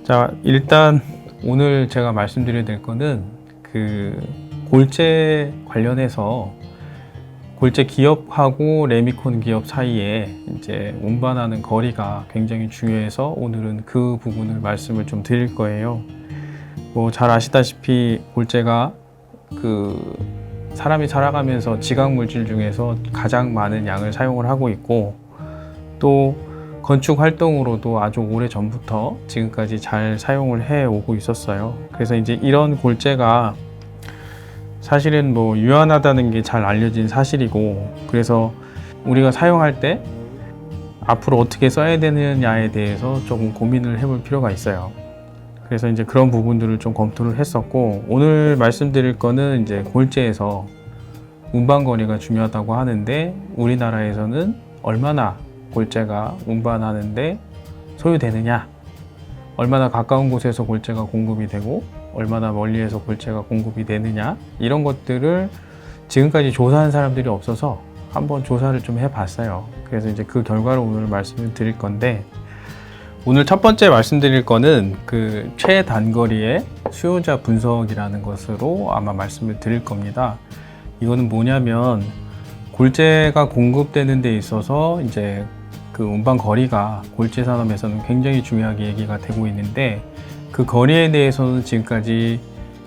자, 일단 오늘 제가 말씀드려야 될 거는 골재 관련해서 골재 기업하고 레미콘 기업 사이에 이제 운반하는 거리가 굉장히 중요해서 오늘은 그 부분을 말씀을 좀 드릴 거예요. 뭐 잘 아시다시피 골재가 사람이 살아가면서 지각 물질 중에서 가장 많은 양을 사용을 하고 있고, 또 건축 활동으로도 아주 오래 전부터 지금까지 잘 사용을 해 오고 있었어요. 그래서 이제 이런 골재가 사실은 뭐 유한하다는 게 잘 알려진 사실이고, 그래서 우리가 사용할 때 앞으로 어떻게 써야 되느냐에 대해서 조금 고민을 해볼 필요가 있어요. 그래서 이제 그런 부분들을 좀 검토를 했었고, 오늘 말씀드릴 거는 이제 골재에서 운반거리가 중요하다고 하는데, 우리나라에서는 얼마나 골재가 운반하는데 소요되느냐, 얼마나 가까운 곳에서 골재가 공급이 되고 얼마나 멀리에서 골재가 공급이 되느냐, 이런 것들을 지금까지 조사한 사람들이 없어서 한번 조사를 좀 해봤어요. 그래서 이제 그 결과를 오늘 말씀을 드릴 건데, 오늘 첫 번째 말씀드릴 거는 최단거리의 수요자 분석이라는 것으로 아마 말씀을 드릴 겁니다. 이거는 뭐냐면, 골재가 공급되는 데 있어서 이제 운반 거리가 골재 산업에서는 굉장히 중요하게 얘기가 되고 있는데, 그 거리에 대해서는 지금까지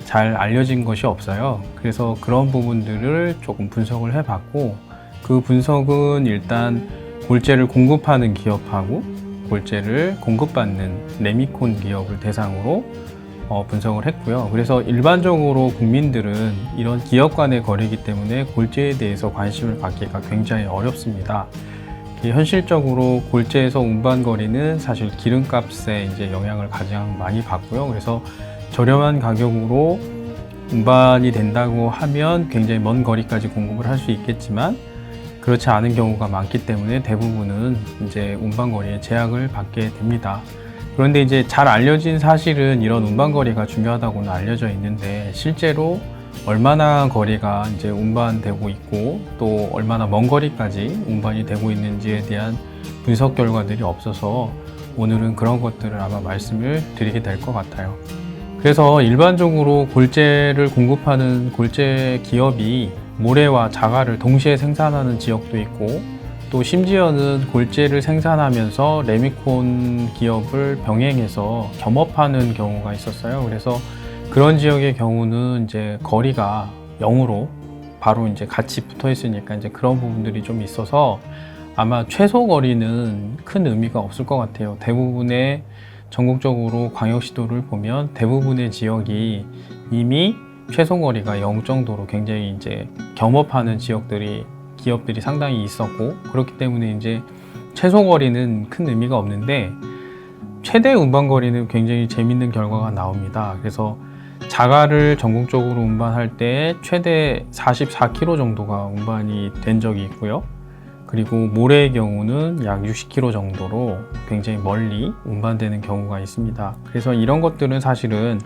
잘 알려진 것이 없어요. 그래서 그런 부분들을 조금 분석을 해봤고, 그 분석은 일단 골재를 공급하는 기업하고 골재를 공급받는 레미콘 기업을 대상으로 분석을 했고요. 그래서 일반적으로 국민들은 이런 기업 간의 거래이기 때문에 골재에 대해서 관심을 갖기가 굉장히 어렵습니다. 현실적으로 골재에서 운반 거리는 사실 기름값에 이제 영향을 가장 많이 받고요. 그래서 저렴한 가격으로 운반이 된다고 하면 굉장히 먼 거리까지 공급을 할 수 있겠지만, 그렇지 않은 경우가 많기 때문에 대부분은 이제 운반 거리에 제약을 받게 됩니다. 그런데 이제 잘 알려진 사실은 이런 운반 거리가 중요하다고는 알려져 있는데, 실제로 얼마나 거리가 이제 운반되고 있고 또 얼마나 먼 거리까지 운반이 되고 있는지에 대한 분석 결과들이 없어서 오늘은 그런 것들을 아마 말씀을 드리게 될 것 같아요. 그래서 일반적으로 골재를 공급하는 골재 기업이 모래와 자갈을 동시에 생산하는 지역도 있고, 또 심지어는 골재를 생산하면서 레미콘 기업을 병행해서 겸업하는 경우가 있었어요. 그래서 그런 지역의 경우는 이제 거리가 0으로 바로 이제 같이 붙어 있으니까 이제 그런 부분들이 좀 있어서 아마 최소 거리는 큰 의미가 없을 것 같아요. 대부분의 전국적으로 광역시도를 보면 대부분의 지역이 이미 최소 거리가 0 정도로 굉장히 이제 겸업하는 기업들이 상당히 있었고, 그렇기 때문에 이제 최소 거리는 큰 의미가 없는데, 최대 운반 거리는 굉장히 재밌는 결과가 나옵니다. 그래서 자갈을 전국적으로 운반할 때 최대 44km 정도가 운반이 된 적이 있고요. 그리고 모래의 경우는 약 60km 정도로 굉장히 멀리 운반되는 경우가 있습니다. 그래서 이런 것들은 사실은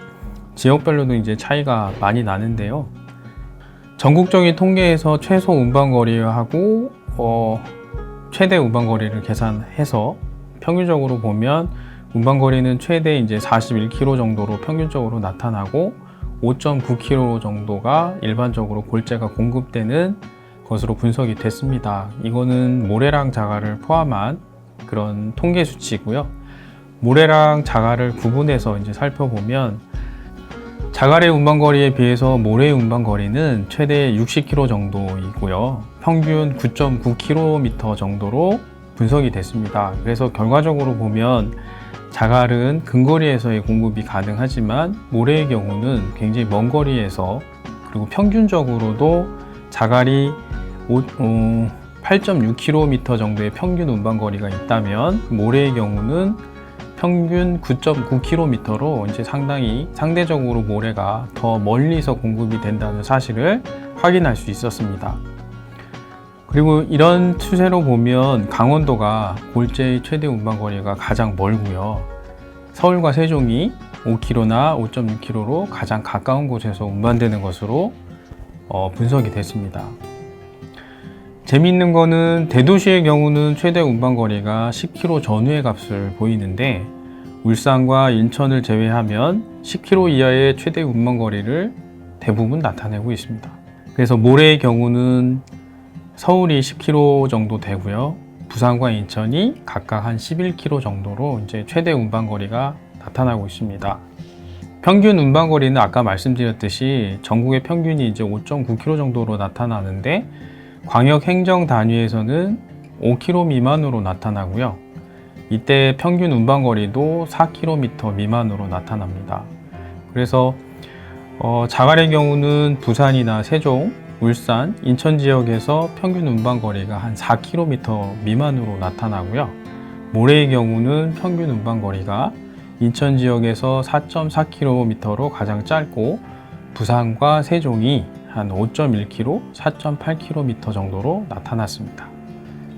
지역별로도 이제 차이가 많이 나는데요. 전국적인 통계에서 최소 운반 거리하고 최대 운반 거리를 계산해서 평균적으로 보면 운반 거리는 최대 이제 41km 정도로 평균적으로 나타나고, 5.9km 정도가 일반적으로 골재가 공급되는 것으로 분석이 됐습니다. 이거는 모래랑 자갈을 포함한 그런 통계 수치고요. 모래랑 자갈을 구분해서 이제 살펴보면, 자갈의 운반 거리에 비해서 모래의 운반 거리는 최대 60km 정도이고요. 평균 9.9km 정도로 분석이 됐습니다. 그래서 결과적으로 보면 자갈은 근거리에서의 공급이 가능하지만 모래의 경우는 굉장히 먼 거리에서, 그리고 평균적으로도 자갈이 8.6km 정도의 평균 운반 거리가 있다면, 모래의 경우는 평균 9.9km로 이제 상대적으로 모래가 더 멀리서 공급이 된다는 사실을 확인할 수 있었습니다. 그리고 이런 추세로 보면 강원도가 골재의 최대 운반 거리가 가장 멀고요. 서울과 세종이 5km나 5.6km로 가장 가까운 곳에서 운반되는 것으로 분석이 됐습니다. 재미있는 거는 대도시의 경우는 최대 운반 거리가 10km 전후의 값을 보이는데, 울산과 인천을 제외하면 10km 이하의 최대 운반거리를 대부분 나타내고 있습니다. 그래서 모레의 경우는 서울이 10km 정도 되고요. 부산과 인천이 각각 한 11km 정도로 이제 최대 운반거리가 나타나고 있습니다. 평균 운반거리는 아까 말씀드렸듯이 전국의 평균이 이제 5.9km 정도로 나타나는데 광역 행정 단위에서는 5km 미만으로 나타나고요. 이때 평균 운반거리도 4km 미만으로 나타납니다. 그래서 자갈의 경우는 부산이나 세종, 울산, 인천 지역에서 평균 운반거리가 한 4km 미만으로 나타나고요. 모레의 경우는 평균 운반거리가 인천 지역에서 4.4km로 가장 짧고 부산과 세종이 한 5.1km, 4.8km 정도로 나타났습니다.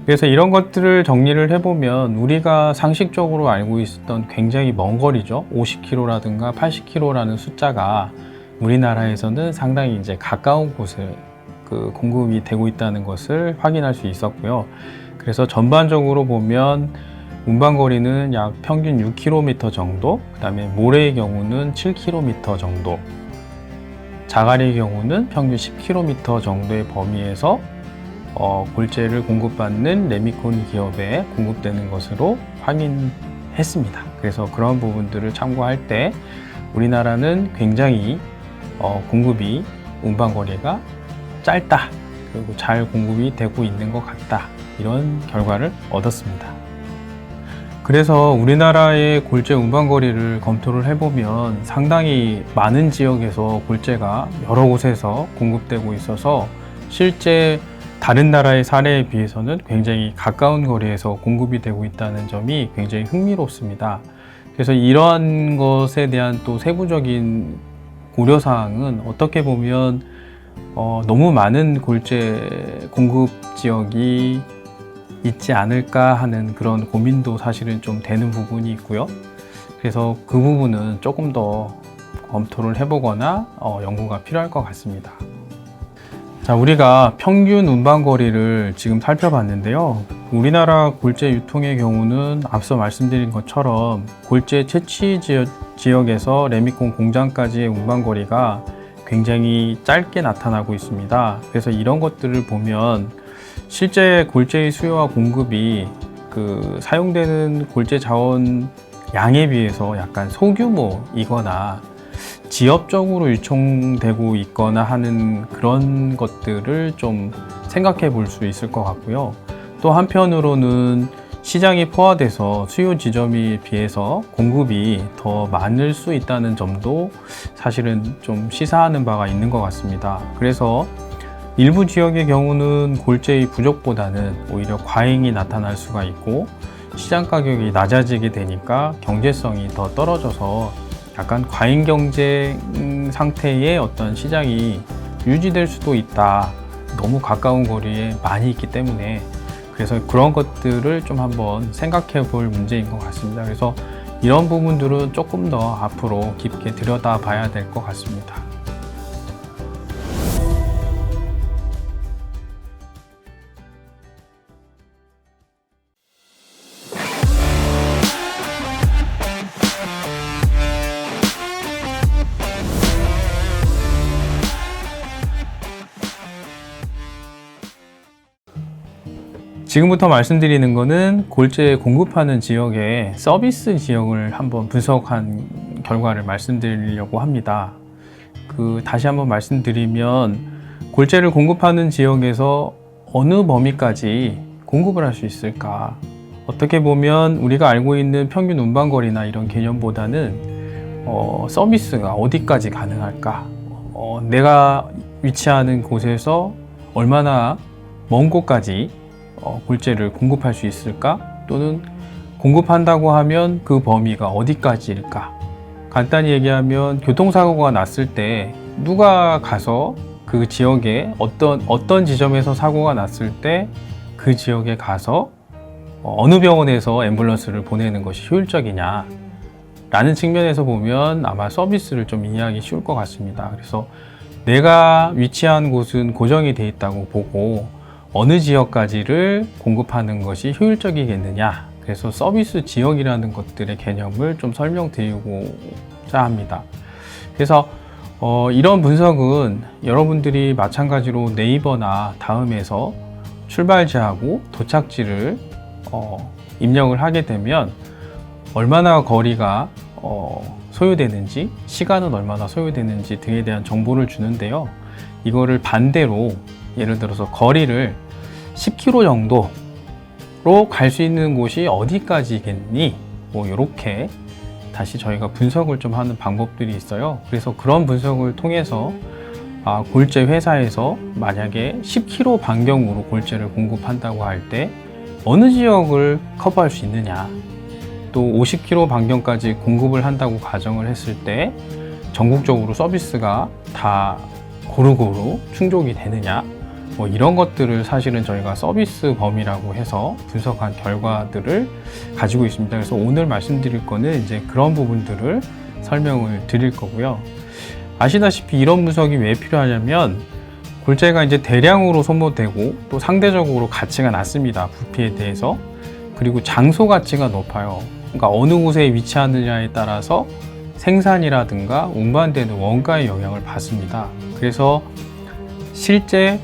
그래서 이런 것들을 정리를 해보면 우리가 상식적으로 알고 있었던 굉장히 먼 거리죠. 50km라든가 80km라는 숫자가 우리나라에서는 상당히 이제 가까운 곳에 공급이 되고 있다는 것을 확인할 수 있었고요. 그래서 전반적으로 보면 운반거리는 약 평균 6km 정도, 그 다음에 모레의 경우는 7km 정도, 자갈의 경우는 평균 10km 정도의 범위에서 골재를 공급받는 레미콘 기업에 공급되는 것으로 확인했습니다. 그래서 그런 부분들을 참고할 때 우리나라는 굉장히 공급이 운반거리가 짧다, 그리고 잘 공급이 되고 있는 것 같다, 이런 결과를 얻었습니다. 그래서 우리나라의 골재 운반거리를 검토를 해보면 상당히 많은 지역에서 골재가 여러 곳에서 공급되고 있어서 실제 다른 나라의 사례에 비해서는 굉장히 가까운 거리에서 공급이 되고 있다는 점이 굉장히 흥미롭습니다. 그래서 이러한 것에 대한 또 세부적인 고려사항은 어떻게 보면 너무 많은 골재 공급 지역이 있지 않을까 하는 그런 고민도 사실은 좀 되는 부분이 있고요. 그래서 그 부분은 조금 더 검토를 해보거나 연구가 필요할 것 같습니다. 자, 우리가 평균 운반거리를 지금 살펴봤는데요. 우리나라 골재 유통의 경우는 앞서 말씀드린 것처럼 골재 채취 지역에서 레미콘 공장까지의 운반거리가 굉장히 짧게 나타나고 있습니다. 그래서 이런 것들을 보면 실제 골재의 수요와 공급이 사용되는 골재 자원 양에 비해서 약간 소규모이거나 지역적으로 유통되고 있거나 하는 그런 것들을 좀 생각해 볼 수 있을 것 같고요. 또 한편으로는 시장이 포화돼서 수요 지점에 비해서 공급이 더 많을 수 있다는 점도 사실은 좀 시사하는 바가 있는 것 같습니다. 그래서 일부 지역의 경우는 골재의 부족보다는 오히려 과잉이 나타날 수가 있고 시장 가격이 낮아지게 되니까 경제성이 더 떨어져서 약간 과잉 경쟁 상태의 어떤 시장이 유지될 수도 있다. 너무 가까운 거리에 많이 있기 때문에. 그래서 그런 것들을 좀 한번 생각해 볼 문제인 것 같습니다. 그래서 이런 부분들은 조금 더 앞으로 깊게 들여다 봐야 될 것 같습니다. 지금부터 말씀드리는 것은 골재 공급하는 지역의 서비스 지역을 한번 분석한 결과를 말씀드리려고 합니다. 다시 한번 말씀드리면 골재를 공급하는 지역에서 어느 범위까지 공급을 할 수 있을까? 어떻게 보면 우리가 알고 있는 평균 운반거리나 이런 개념보다는 서비스가 어디까지 가능할까? 내가 위치하는 곳에서 얼마나 먼 곳까지 골재를 공급할 수 있을까? 또는 공급한다고 하면 그 범위가 어디까지일까? 간단히 얘기하면 교통사고가 났을 때 누가 가서 그 지역에 어떤 지점에서 사고가 났을 때 그 지역에 가서 어느 병원에서 앰뷸런스를 보내는 것이 효율적이냐 라는 측면에서 보면 아마 서비스를 좀 이해하기 쉬울 것 같습니다. 그래서 내가 위치한 곳은 고정이 돼 있다고 보고 어느 지역까지를 공급하는 것이 효율적이겠느냐, 그래서 서비스 지역이라는 것들의 개념을 좀 설명드리고자 합니다. 그래서 이런 분석은 여러분들이 마찬가지로 네이버나 다음에서 출발지하고 도착지를 입력을 하게 되면 얼마나 거리가 소요되는지, 시간은 얼마나 소요되는지 등에 대한 정보를 주는데요. 이거를 반대로 예를 들어서 거리를 10km 정도로 갈 수 있는 곳이 어디까지겠니? 뭐 이렇게 다시 저희가 분석을 좀 하는 방법들이 있어요. 그래서 그런 분석을 통해서 골재 회사에서 만약에 10km 반경으로 골재를 공급한다고 할 때 어느 지역을 커버할 수 있느냐, 또 50km 반경까지 공급을 한다고 가정을 했을 때 전국적으로 서비스가 다 고루고루 충족이 되느냐, 뭐 이런 것들을 사실은 저희가 서비스 범위라고 해서 분석한 결과들을 가지고 있습니다. 그래서 오늘 말씀드릴 거는 이제 그런 부분들을 설명을 드릴 거고요. 아시다시피 이런 분석이 왜 필요하냐면 골재가 이제 대량으로 소모되고 또 상대적으로 가치가 낮습니다. 부피에 대해서. 그리고 장소 가치가 높아요. 그러니까 어느 곳에 위치하느냐에 따라서 생산이라든가 운반되는 원가의 영향을 받습니다. 그래서 실제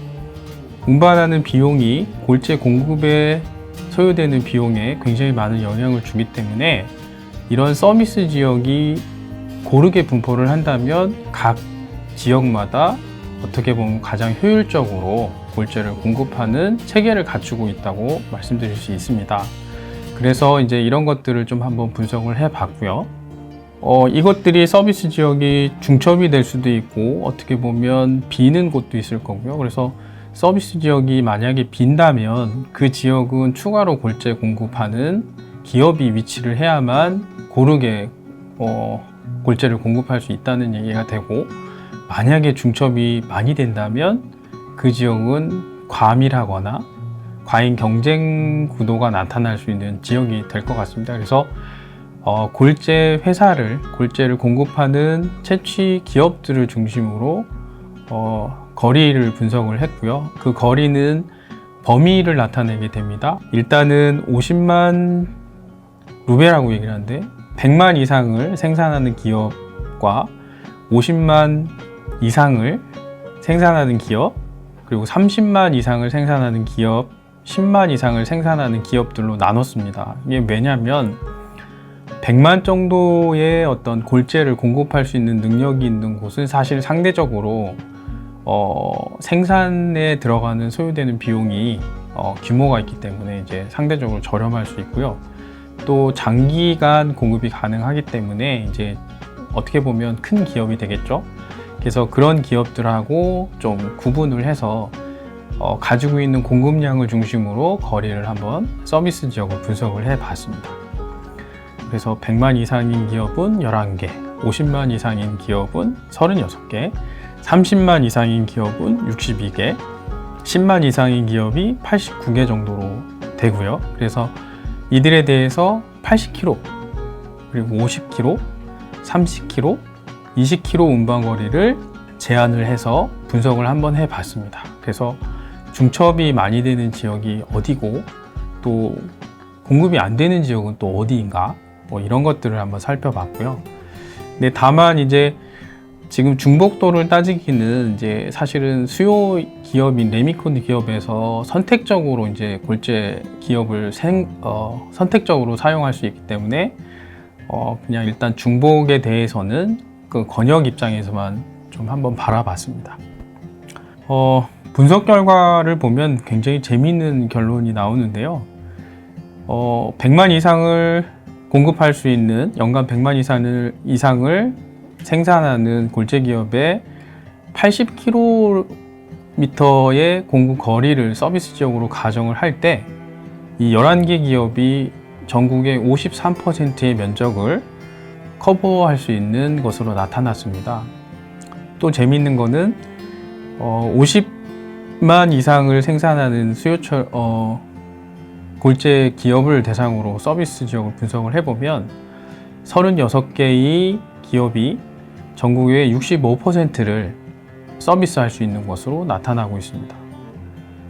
운반하는 비용이 골재 공급에 소요되는 비용에 굉장히 많은 영향을 주기 때문에 이런 서비스 지역이 고르게 분포를 한다면 각 지역마다 어떻게 보면 가장 효율적으로 골재를 공급하는 체계를 갖추고 있다고 말씀드릴 수 있습니다. 그래서 이제 이런 것들을 좀 한번 분석을 해 봤고요. 이것들이 서비스 지역이 중첩이 될 수도 있고 어떻게 보면 비는 곳도 있을 거고요. 그래서 서비스 지역이 만약에 빈다면 그 지역은 추가로 골재 공급하는 기업이 위치를 해야만 고르게 골재를 공급할 수 있다는 얘기가 되고, 만약에 중첩이 많이 된다면 그 지역은 과밀하거나 과잉 경쟁 구도가 나타날 수 있는 지역이 될 것 같습니다. 그래서 골재 회사를, 골재를 공급하는 채취 기업들을 중심으로 거리를 분석을 했고요. 그 거리는 범위를 나타내게 됩니다. 일단은 50만 루베라고 얘기를 하는데 100만 이상을 생산하는 기업과 50만 이상을 생산하는 기업, 그리고 30만 이상을 생산하는 기업, 10만 이상을 생산하는 기업들로 나눴습니다. 이게 왜냐면 100만 정도의 어떤 골재를 공급할 수 있는 능력이 있는 곳은 사실 상대적으로 생산에 들어가는 소요되는 비용이 규모가 있기 때문에 이제 상대적으로 저렴할 수 있고요. 또 장기간 공급이 가능하기 때문에 이제 어떻게 보면 큰 기업이 되겠죠. 그래서 그런 기업들하고 좀 구분을 해서 가지고 있는 공급량을 중심으로 거리를 한번 서비스 지역을 분석을 해 봤습니다. 그래서 100만 이상인 기업은 11개, 50만 이상인 기업은 36개, 30만 이상인 기업은 62개, 10만 이상인 기업이 89개 정도로 되고요. 그래서 이들에 대해서 80km, 그리고 50km, 30km, 20km 운반거리를 제한을 해서 분석을 한번 해봤습니다. 그래서 중첩이 많이 되는 지역이 어디고 또 공급이 안 되는 지역은 또 어디인가, 뭐 이런 것들을 한번 살펴봤고요. 근데 다만 이제 지금 중복도를 따지기는 이제 사실은 수요 기업인 레미콘 기업에서 선택적으로 이제 골재 기업을 선택적으로 사용할 수 있기 때문에 그냥 일단 중복에 대해서는 그 권역 입장에서만 좀 한번 바라봤습니다. 분석 결과를 보면 굉장히 재미있는 결론이 나오는데요. 100만 이상을 공급할 수 있는 연간 100만 이상을 생산하는 골재 기업의 80km의 공급 거리를 서비스 지역으로 가정을 할 때 이 11개 기업이 전국의 53%의 면적을 커버할 수 있는 것으로 나타났습니다. 또 재미있는 거는 50만 이상을 생산하는 수요철 골재 기업을 대상으로 서비스 지역을 분석을 해보면 36개의 기업이 전국의 65%를 서비스할 수 있는 것으로 나타나고 있습니다.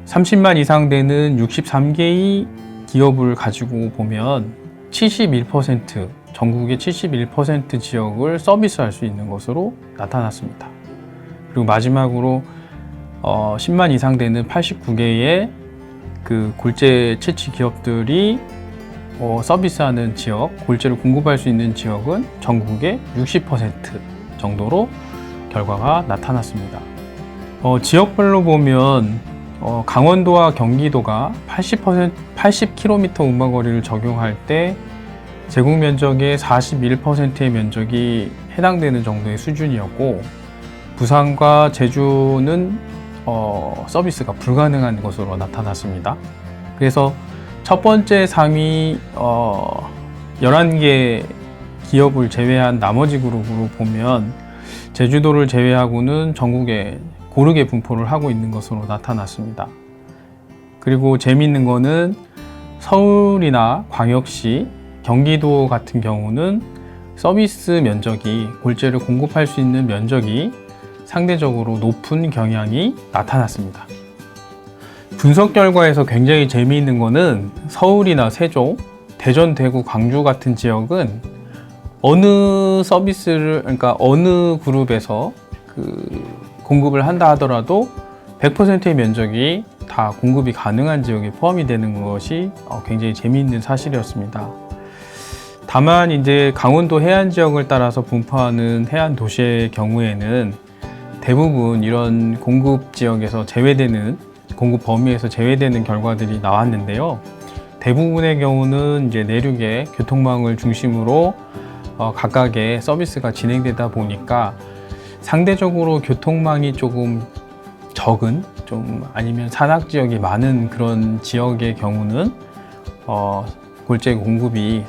30만 이상 되는 63개의 기업을 가지고 보면 71%, 전국의 71% 지역을 서비스할 수 있는 것으로 나타났습니다. 그리고 마지막으로 10만 이상 되는 89개의 그 골재 채취 기업들이 서비스하는 지역, 골재를 공급할 수 있는 지역은 전국의 60% 정도로 결과가 나타났습니다. 지역별로 보면 강원도와 경기도가 80km 운반거리를 적용할 때 제공 면적의 41%의 면적이 해당되는 정도의 수준이었고, 부산과 제주는 서비스가 불가능한 것으로 나타났습니다. 그래서 첫 번째 상위 11개 기업을 제외한 나머지 그룹으로 보면 제주도를 제외하고는 전국에 고르게 분포를 하고 있는 것으로 나타났습니다. 그리고 재미있는 거는 서울이나 광역시, 경기도 같은 경우는 서비스 면적이, 골재를 공급할 수 있는 면적이 상대적으로 높은 경향이 나타났습니다. 분석 결과에서 굉장히 재미있는 거는 서울이나 세종, 대전, 대구, 광주 같은 지역은 어느 서비스를, 그러니까 어느 그룹에서 공급을 한다 하더라도 100%의 면적이 다 공급이 가능한 지역에 포함이 되는 것이 굉장히 재미있는 사실이었습니다. 다만 이제 강원도 해안 지역을 따라서 분포하는 해안 도시의 경우에는 대부분 이런 공급 지역에서 제외되는, 공급 범위에서 제외되는 결과들이 나왔는데요. 대부분의 경우는 이제 내륙의 교통망을 중심으로 각각의 서비스가 진행되다 보니까 상대적으로 교통망이 조금 적은, 좀 아니면 산악 지역이 많은 그런 지역의 경우는 골재 공급이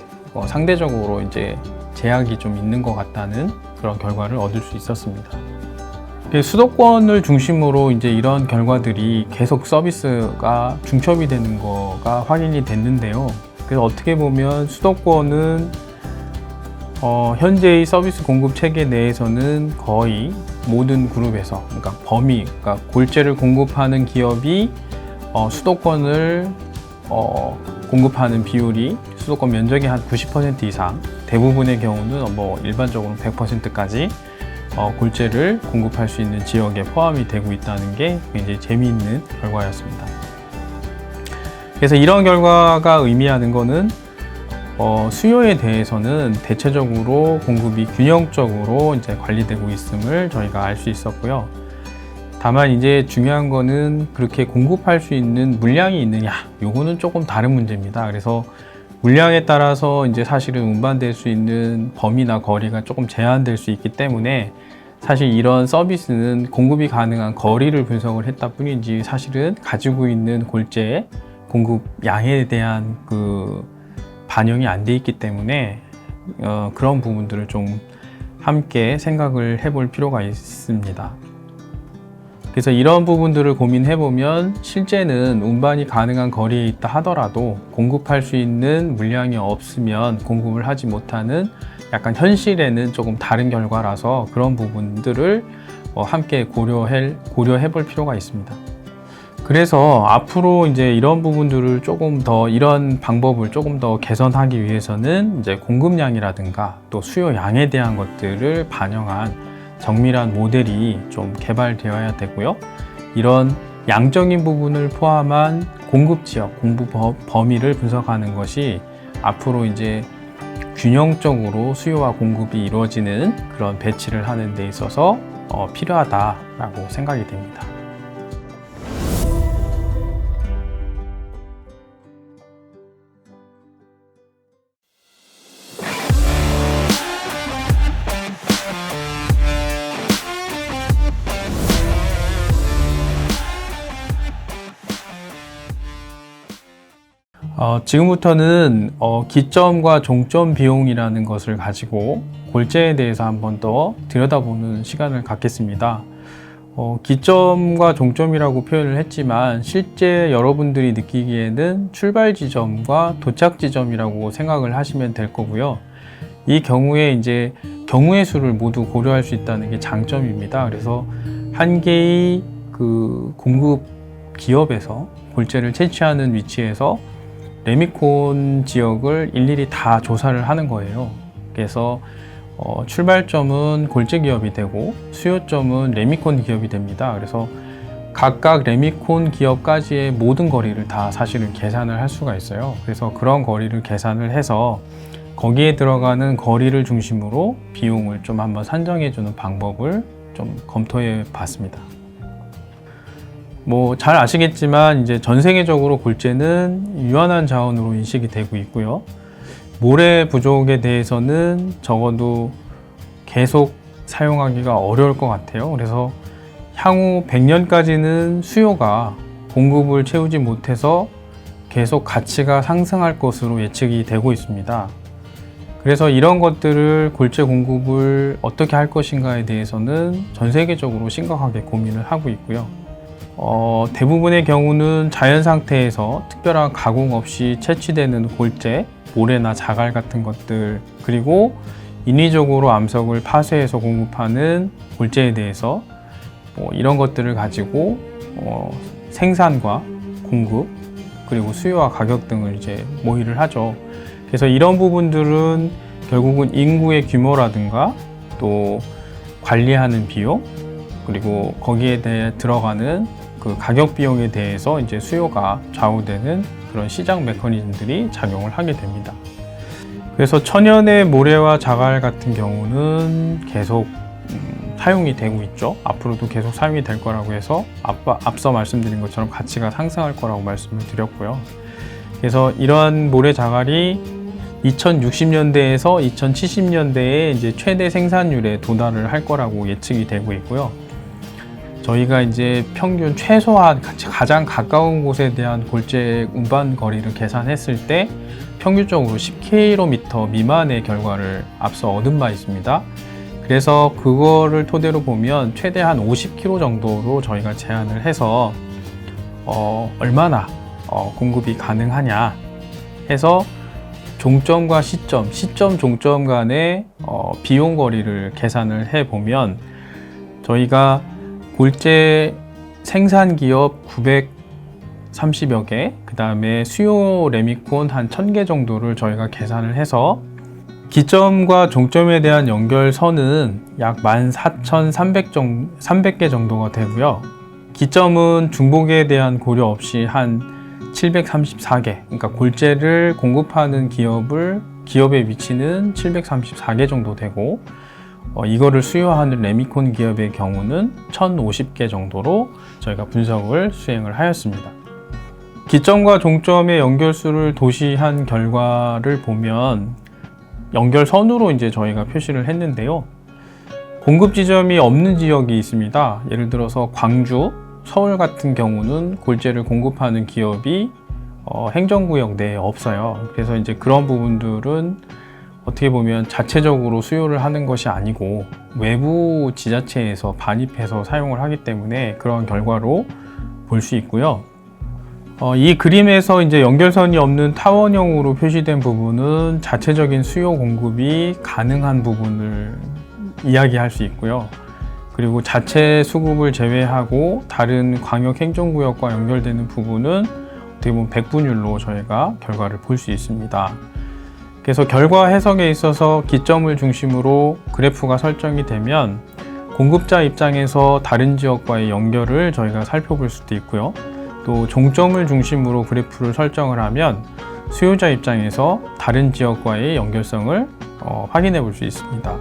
상대적으로 이제 제약이 좀 있는 것 같다는 그런 결과를 얻을 수 있었습니다. 수도권을 중심으로 이제 이런 결과들이 계속 서비스가 중첩이 되는 거가 확인이 됐는데요. 그래서 어떻게 보면 수도권은 현재의 서비스 공급 체계 내에서는 거의 모든 그룹에서, 그러니까 범위, 그러니까 골재를 공급하는 기업이 수도권을 공급하는 비율이 수도권 면적의 한 90% 이상, 대부분의 경우는 일반적으로 100%까지 골재를 공급할 수 있는 지역에 포함이 되고 있다는 게 굉장히 재미있는 결과였습니다. 그래서 이런 결과가 의미하는 것은 수요에 대해서는 대체적으로 공급이 균형적으로 이제 관리되고 있음을 저희가 알 수 있었고요. 다만 이제 중요한 거는 그렇게 공급할 수 있는 물량이 있느냐, 요거는 조금 다른 문제입니다. 그래서 물량에 따라서 이제 사실은 운반될 수 있는 범위나 거리가 조금 제한될 수 있기 때문에 사실 이런 서비스는 공급이 가능한 거리를 분석을 했다 뿐이지 사실은 가지고 있는 골재의 공급 양에 대한 반영이 안 돼 있기 때문에 그런 부분들을 좀 함께 생각을 해볼 필요가 있습니다. 그래서 이런 부분들을 고민해 보면 실제는 운반이 가능한 거리에 있다 하더라도 공급할 수 있는 물량이 없으면 공급을 하지 못하는, 약간 현실에는 조금 다른 결과라서 그런 부분들을 함께 고려해 볼 필요가 있습니다. 그래서 앞으로 이제 이런 부분들을 조금 더, 이런 방법을 조금 더 개선하기 위해서는 이제 공급량이라든가 또 수요량에 대한 것들을 반영한 정밀한 모델이 좀 개발되어야 되고요. 이런 양적인 부분을 포함한 공급 지역, 공급 범위를 분석하는 것이 앞으로 이제 균형적으로 수요와 공급이 이루어지는 그런 배치를 하는 데 있어서 필요하다라고 생각이 됩니다. 지금부터는 기점과 종점 비용이라는 것을 가지고 골재에 대해서 한 번 더 들여다보는 시간을 갖겠습니다. 기점과 종점이라고 표현을 했지만 실제 여러분들이 느끼기에는 출발 지점과 도착 지점이라고 생각을 하시면 될 거고요. 이 경우에 이제 경우의 수를 모두 고려할 수 있다는 게 장점입니다. 그래서 한 개의 공급 기업에서 골재를 채취하는 위치에서 레미콘 지역을 일일이 다 조사를 하는 거예요. 그래서 출발점은 골재 기업이 되고 수요점은 레미콘 기업이 됩니다. 그래서 각각 레미콘 기업까지의 모든 거리를 다 사실은 계산을 할 수가 있어요. 그래서 그런 거리를 계산을 해서 거기에 들어가는 거리를 중심으로 비용을 좀 한번 산정해 주는 방법을 좀 검토해 봤습니다. 뭐 잘 아시겠지만 이제 전 세계적으로 골재는 유한한 자원으로 인식이 되고 있고요. 모래 부족에 대해서는 적어도 계속 사용하기가 어려울 것 같아요. 그래서 향후 100년까지는 수요가 공급을 채우지 못해서 계속 가치가 상승할 것으로 예측이 되고 있습니다. 그래서 이런 것들을 골재 공급을 어떻게 할 것인가에 대해서는 전 세계적으로 심각하게 고민을 하고 있고요. 대부분의 경우는 자연 상태에서 특별한 가공 없이 채취되는 골재, 모래나 자갈 같은 것들, 그리고 인위적으로 암석을 파쇄해서 공급하는 골재에 대해서 이런 것들을 가지고 생산과 공급, 그리고 수요와 가격 등을 이제 모의를 하죠. 그래서 이런 부분들은 결국은 인구의 규모라든가 또 관리하는 비용, 그리고 거기에 대해 들어가는 그 가격 비용에 대해서 이제 수요가 좌우되는 그런 시장 메커니즘들이 작용을 하게 됩니다. 그래서 천연의 모래와 자갈 같은 경우는 계속 사용이 되고 있죠. 앞으로도 계속 사용이 될 거라고 해서 앞서 말씀드린 것처럼 가치가 상승할 거라고 말씀을 드렸고요. 그래서 이러한 모래 자갈이 2060년대에서 2070년대에 이제 최대 생산율에 도달을 할 거라고 예측이 되고 있고요. 저희가 이제 평균 최소한 가장 가까운 곳에 대한 골재 운반 거리를 계산했을 때 평균적으로 10km 미만의 결과를 앞서 얻은 바 있습니다. 그래서 그거를 토대로 보면 최대한 50km 정도로 저희가 제한을 해서 얼마나 공급이 가능하냐 해서 종점과 시점, 종점 간의 비용 거리를 계산을 해보면 저희가 골재 생산 기업 930여 개, 그 다음에 수요 레미콘 한 1000개 정도를 저희가 계산을 해서 기점과 종점에 대한 연결선은 약 14,300개 정도가 되고요. 기점은 중복에 대한 고려 없이 한 734개, 그러니까 골재를 공급하는 기업의 위치는 734개 정도 되고, 이거를 수요하는 레미콘 기업의 경우는 1,050개 정도로 저희가 분석을 수행을 하였습니다. 기점과 종점의 연결수를 도시한 결과를 보면 연결선으로 이제 저희가 표시를 했는데요. 공급 지점이 없는 지역이 있습니다. 예를 들어서 광주, 서울 같은 경우는 골재를 공급하는 기업이 행정구역 내에 없어요. 그래서 이제 그런 부분들은 어떻게 보면 자체적으로 수요를 하는 것이 아니고 외부 지자체에서 반입해서 사용을 하기 때문에 그런 결과로 볼 수 있고요. 이 그림에서 이제 연결선이 없는 타원형으로 표시된 부분은 자체적인 수요 공급이 가능한 부분을 이야기할 수 있고요. 그리고 자체 수급을 제외하고 다른 광역 행정구역과 연결되는 부분은 어떻게 보면 백분율로 저희가 결과를 볼 수 있습니다. 그래서 결과 해석에 있어서 기점을 중심으로 그래프가 설정이 되면 공급자 입장에서 다른 지역과의 연결을 저희가 살펴볼 수도 있고요. 또 종점을 중심으로 그래프를 설정을 하면 수요자 입장에서 다른 지역과의 연결성을 확인해 볼 수 있습니다.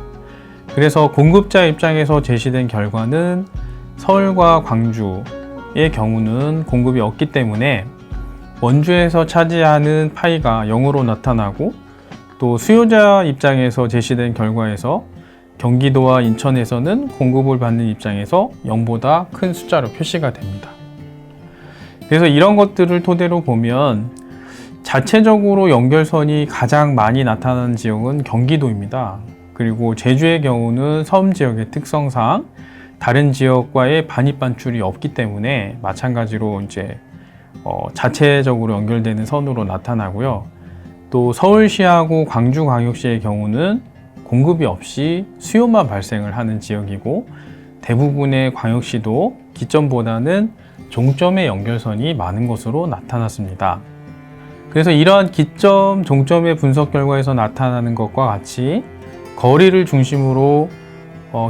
그래서 공급자 입장에서 제시된 결과는 서울과 광주의 경우는 공급이 없기 때문에 원주에서 차지하는 파이가 0으로 나타나고, 또 수요자 입장에서 제시된 결과에서 경기도와 인천에서는 공급을 받는 입장에서 0보다 큰 숫자로 표시가 됩니다. 그래서 이런 것들을 토대로 보면 자체적으로 연결선이 가장 많이 나타나는 지역은 경기도입니다. 그리고 제주의 경우는 섬 지역의 특성상 다른 지역과의 반입 반출이 없기 때문에 마찬가지로 이제 자체적으로 연결되는 선으로 나타나고요. 또 서울시하고 광주광역시의 경우는 공급이 없이 수요만 발생을 하는 지역이고, 대부분의 광역시도 기점보다는 종점의 연결선이 많은 것으로 나타났습니다. 그래서 이러한 기점, 종점의 분석 결과에서 나타나는 것과 같이 거리를 중심으로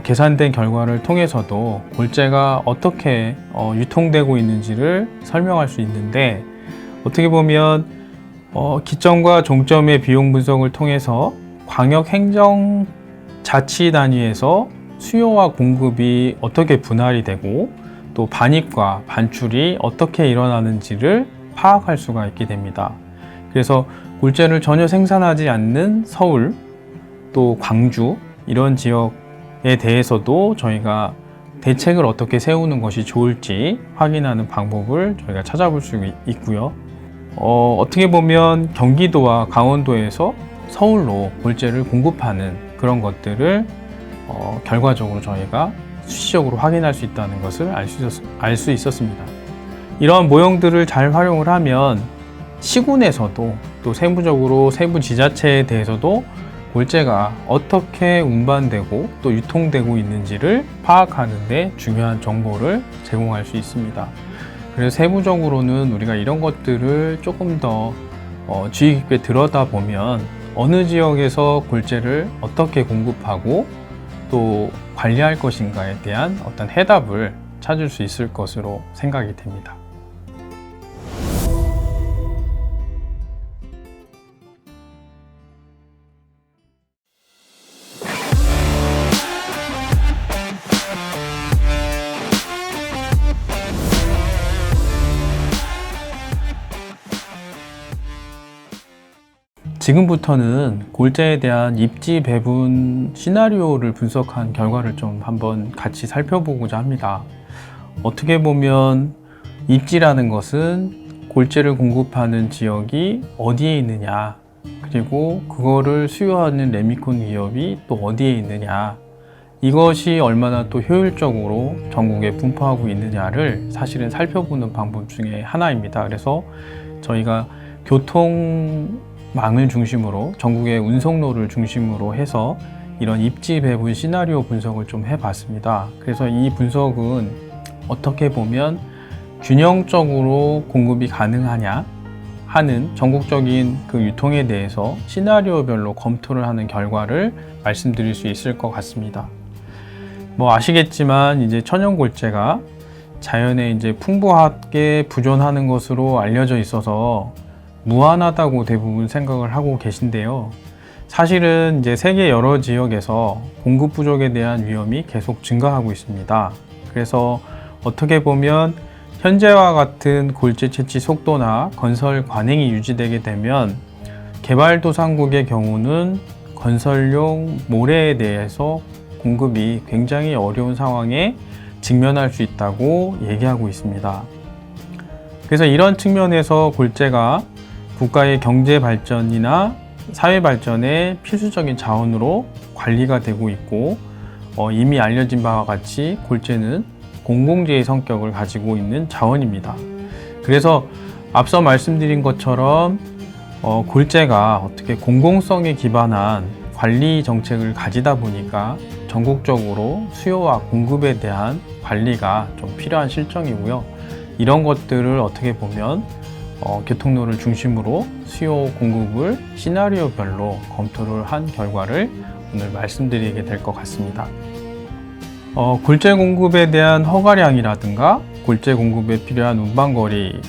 계산된 결과를 통해서도 골재가 어떻게 유통되고 있는지를 설명할 수 있는데, 어떻게 보면 기점과 종점의 비용 분석을 통해서 광역 행정 자치 단위에서 수요와 공급이 어떻게 분할이 되고 또 반입과 반출이 어떻게 일어나는지를 파악할 수가 있게 됩니다. 그래서 골재를 전혀 생산하지 않는 서울, 또 광주 이런 지역에 대해서도 저희가 대책을 어떻게 세우는 것이 좋을지 확인하는 방법을 저희가 찾아볼 수 있고요. 어떻게 보면 경기도와 강원도에서 서울로 골재를 공급하는 그런 것들을 결과적으로 저희가 수시적으로 확인할 수 있다는 것을 알 수 있었습니다. 이런 모형들을 잘 활용을 하면 시군에서도 또 세부적으로 세부 지자체에 대해서도 골재가 어떻게 운반되고 또 유통되고 있는지를 파악하는 데 중요한 정보를 제공할 수 있습니다. 그래서 세부적으로는 우리가 이런 것들을 조금 더 주의 깊게 들여다보면 어느 지역에서 골재를 어떻게 공급하고 또 관리할 것인가에 대한 어떤 해답을 찾을 수 있을 것으로 생각이 됩니다. 지금부터는 골재에 대한 입지 배분 시나리오를 분석한 결과를 좀 한번 같이 살펴보고자 합니다. 어떻게 보면 입지라는 것은 골재를 공급하는 지역이 어디에 있느냐, 그리고 그거를 수요하는 레미콘 기업이 또 어디에 있느냐, 이것이 얼마나 또 효율적으로 전국에 분포하고 있느냐를 사실은 살펴보는 방법 중에 하나입니다. 그래서 저희가 교통망을 중심으로 전국의 운송로를 중심으로 해서 이런 입지 배분 시나리오 분석을 좀 해봤습니다. 그래서 이 분석은 어떻게 보면 균형적으로 공급이 가능하냐 하는 전국적인 그 유통에 대해서 시나리오별로 검토를 하는 결과를 말씀드릴 수 있을 것 같습니다. 아시겠지만 이제 천연골재가 자연에 이제 풍부하게 부존하는 것으로 알려져 있어서 무한하다고 대부분 생각을 하고 계신데요. 사실은 이제 세계 여러 지역에서 공급 부족에 대한 위험이 계속 증가하고 있습니다. 그래서 어떻게 보면 현재와 같은 골재 채취 속도나 건설 관행이 유지되게 되면 개발도상국의 경우는 건설용 모래에 대해서 공급이 굉장히 어려운 상황에 직면할 수 있다고 얘기하고 있습니다. 그래서 이런 측면에서 골재가 국가의 경제 발전이나 사회 발전의 필수적인 자원으로 관리가 되고 있고, 이미 알려진 바와 같이 골재는 공공재의 성격을 가지고 있는 자원입니다. 그래서 앞서 말씀드린 것처럼 골재가 어떻게 공공성에 기반한 관리 정책을 가지다 보니까 전국적으로 수요와 공급에 대한 관리가 좀 필요한 실정이고요. 이런 것들을 어떻게 보면 교통로를 중심으로 수요 공급을 시나리오별로 검토를 한 결과를 오늘 말씀드리게 될 것 같습니다. 골재 공급에 대한 허가량이라든가 골재 공급에 필요한 운반거리,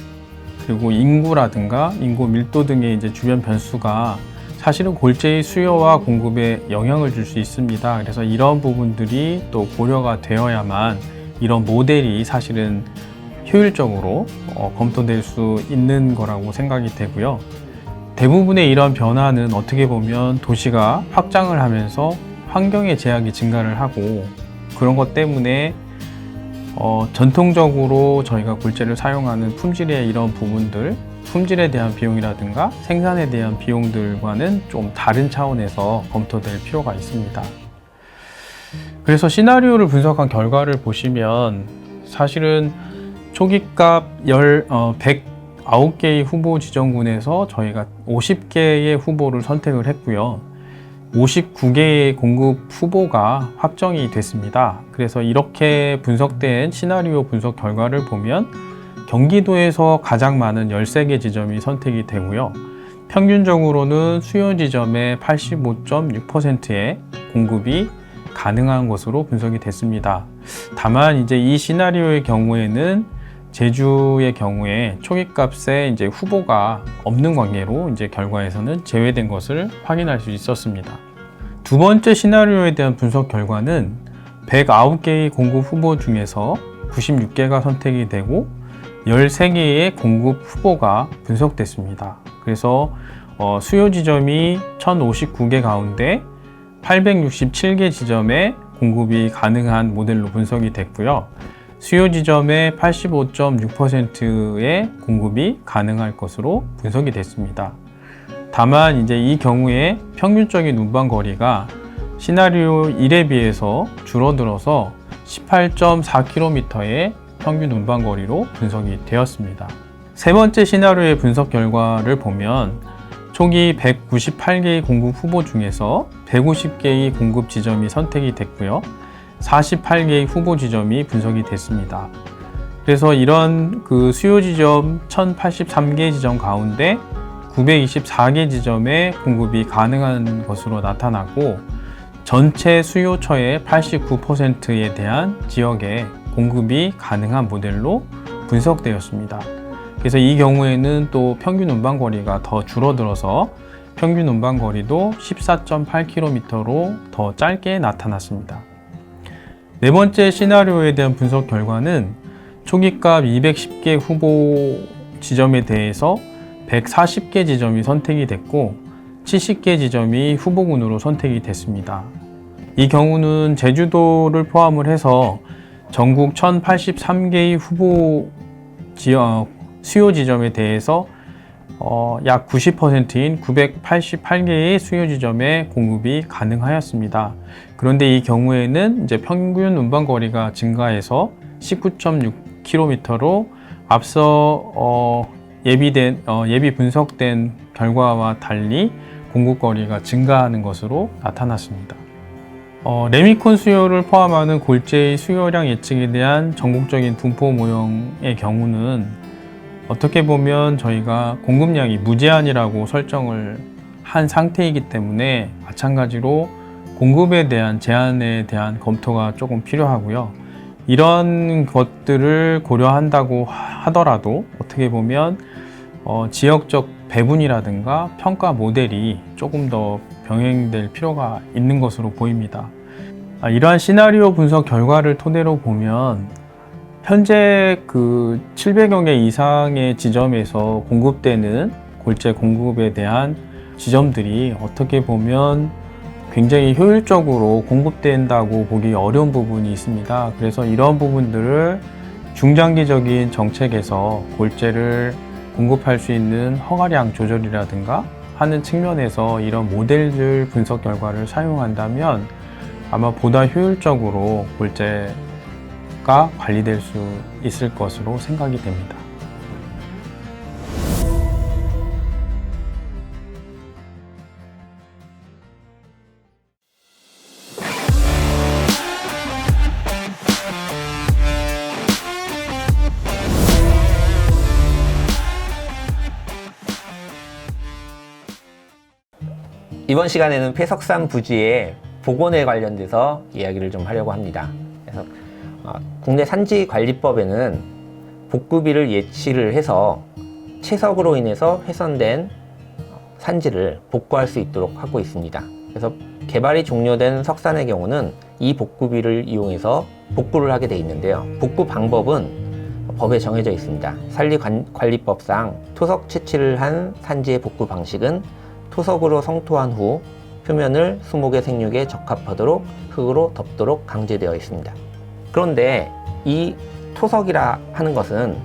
그리고 인구라든가 인구 밀도 등의 이제 주변 변수가 사실은 골재의 수요와 공급에 영향을 줄 수 있습니다. 그래서 이런 부분들이 또 고려가 되어야만 이런 모델이 사실은 효율적으로 검토될 수 있는 거라고 생각이 되고요. 대부분의 이런 변화는 어떻게 보면 도시가 확장을 하면서 환경의 제약이 증가를 하고, 그런 것 때문에 전통적으로 저희가 골재를 사용하는 품질의 이런 부분들, 품질에 대한 비용이라든가 생산에 대한 비용들과는 좀 다른 차원에서 검토될 필요가 있습니다. 그래서 시나리오를 분석한 결과를 보시면 사실은 초기값 109개의 후보 지정군에서 저희가 50개의 후보를 선택을 했고요. 59개의 공급 후보가 확정이 됐습니다. 그래서 이렇게 분석된 시나리오 분석 결과를 보면 경기도에서 가장 많은 13개 지점이 선택이 되고요. 평균적으로는 수요 지점의 85.6%의 공급이 가능한 것으로 분석이 됐습니다. 다만 이제 이 시나리오의 경우에는 제주의 경우에 초기값에 이제 후보가 없는 관계로 이제 결과에서는 제외된 것을 확인할 수 있었습니다. 두 번째 시나리오에 대한 분석 결과는 109개의 공급 후보 중에서 96개가 선택이 되고 13개의 공급 후보가 분석됐습니다. 그래서 수요 지점이 1059개 가운데 867개 지점에 공급이 가능한 모델로 분석이 됐고요. 수요 지점의 85.6%의 공급이 가능할 것으로 분석이 됐습니다. 다만 이제 이 경우에 평균적인 운반 거리가 시나리오 1에 비해서 줄어들어서 18.4km의 평균 운반 거리로 분석이 되었습니다. 세 번째 시나리오의 분석 결과를 보면 초기 198개의 공급 후보 중에서 150개의 공급 지점이 선택이 됐고요. 48개의 후보 지점이 분석이 됐습니다. 그래서 이런 그 수요 지점 1083개 지점 가운데 924개 지점에 공급이 가능한 것으로 나타났고 전체 수요처의 89%에 대한 지역에 공급이 가능한 모델로 분석되었습니다. 그래서 이 경우에는 또 평균 운반 거리가 더 줄어들어서 평균 운반 거리도 14.8km로 더 짧게 나타났습니다. 네 번째 시나리오에 대한 분석 결과는 초기값 210개 후보 지점에 대해서 140개 지점이 선택이 됐고 70개 지점이 후보군으로 선택이 됐습니다. 이 경우는 제주도를 포함을 해서 전국 1083개의 후보 수요 지점에 대해서 약 90%인 988개의 수요 지점에 공급이 가능하였습니다. 그런데 이 경우에는 이제 평균 운반 거리가 증가해서 19.6km로 앞서 예비 분석된 결과와 달리 공급 거리가 증가하는 것으로 나타났습니다. 레미콘 수요를 포함하는 골재의 수요량 예측에 대한 전국적인 분포 모형의 경우는 어떻게 보면 저희가 공급량이 무제한이라고 설정을 한 상태이기 때문에 마찬가지로 공급에 대한 제한에 대한 검토가 조금 필요하고요. 이런 것들을 고려한다고 하더라도 어떻게 보면 지역적 배분이라든가 평가 모델이 조금 더 병행될 필요가 있는 것으로 보입니다. 이러한 시나리오 분석 결과를 토대로 보면 현재 그 700여 개 이상의 지점에서 공급되는 골재 공급에 대한 지점들이 어떻게 보면 굉장히 효율적으로 공급된다고 보기 어려운 부분이 있습니다. 그래서 이런 부분들을 중장기적인 정책에서 골재를 공급할 수 있는 허가량 조절이라든가 하는 측면에서 이런 모델들 분석 결과를 사용한다면 아마 보다 효율적으로 골재가 관리될 수 있을 것으로 생각이 됩니다. 이번 시간에는 폐석산 부지의 복원에 관련돼서 이야기를 좀 하려고 합니다. 그래서 국내 산지관리법에는 복구비를 예치를 해서 채석으로 인해서 훼손된 산지를 복구할 수 있도록 하고 있습니다. 그래서 개발이 종료된 석산의 경우는 이 복구비를 이용해서 복구를 하게 돼 있는데요. 복구 방법은 법에 정해져 있습니다. 산리관리법상 토석 채취를 한 산지의 복구 방식은 토석으로 성토한 후 표면을 수목의 생육에 적합하도록 흙으로 덮도록 강제되어 있습니다. 그런데 이 토석이라 하는 것은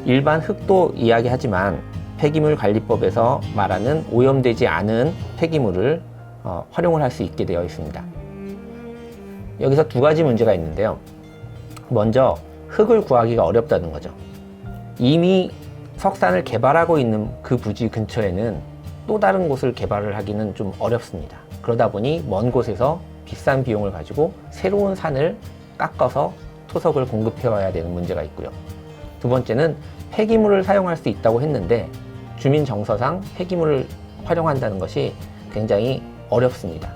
일반 흙도 이야기하지만 폐기물관리법에서 말하는 오염되지 않은 폐기물을 활용을 할 수 있게 되어 있습니다. 여기서 두 가지 문제가 있는데요. 먼저 흙을 구하기가 어렵다는 거죠. 이미 석산을 개발하고 있는 그 부지 근처에는 또 다른 곳을 개발을 하기는 좀 어렵습니다. 그러다 보니 먼 곳에서 비싼 비용을 가지고 새로운 산을 깎아서 토석을 공급해 와야 되는 문제가 있고요. 두 번째는 폐기물을 사용할 수 있다고 했는데 주민 정서상 폐기물을 활용한다는 것이 굉장히 어렵습니다.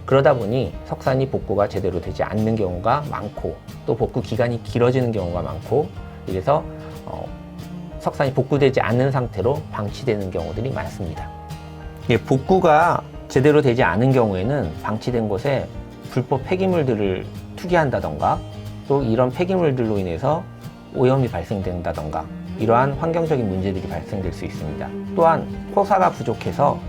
그러다 보니 석산이 복구가 제대로 되지 않는 경우가 많고 또 복구 기간이 길어지는 경우가 많고 이래서 석산이 복구되지 않는 상태로 방치되는 경우들이 많습니다. 복구가 제대로 되지 않은 경우에는 방치된 곳에 불법 폐기물들을 투기한다던가 또 이런 폐기물들로 인해서 오염이 발생된다던가 이러한 환경적인 문제들이 발생될 수 있습니다. 또한 토사가 부족해서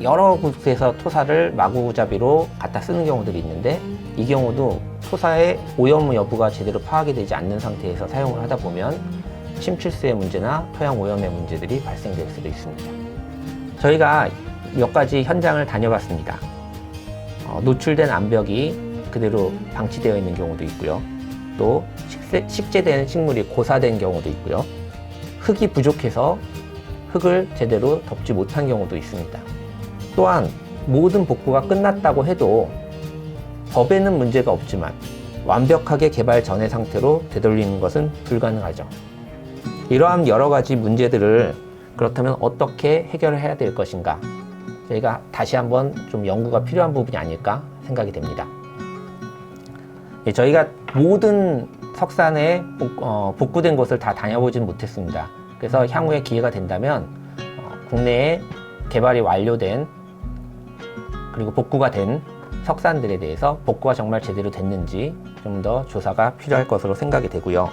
여러 곳에서 토사를 마구잡이로 갖다 쓰는 경우들이 있는데 이 경우도 토사의 오염 여부가 제대로 파악이 되지 않는 상태에서 사용을 하다 보면 침출수의 문제나 토양 오염의 문제들이 발생될 수도 있습니다. 저희가 몇 가지 현장을 다녀봤습니다. 노출된 암벽이 그대로 방치되어 있는 경우도 있고요. 또 식재된 식물이 고사된 경우도 있고요. 흙이 부족해서 흙을 제대로 덮지 못한 경우도 있습니다. 또한 모든 복구가 끝났다고 해도 법에는 문제가 없지만 완벽하게 개발 전의 상태로 되돌리는 것은 불가능하죠. 이러한 여러 가지 문제들을 그렇다면 어떻게 해결을 해야 될 것인가? 저희가 다시 한번 좀 연구가 필요한 부분이 아닐까 생각이 됩니다. 저희가 모든 석산에 복구된 곳을 다 다녀보진 못했습니다. 그래서 향후에 기회가 된다면 국내에 개발이 완료된 그리고 복구가 된 석산들에 대해서 복구가 정말 제대로 됐는지 좀 더 조사가 필요할 것으로 생각이 되고요.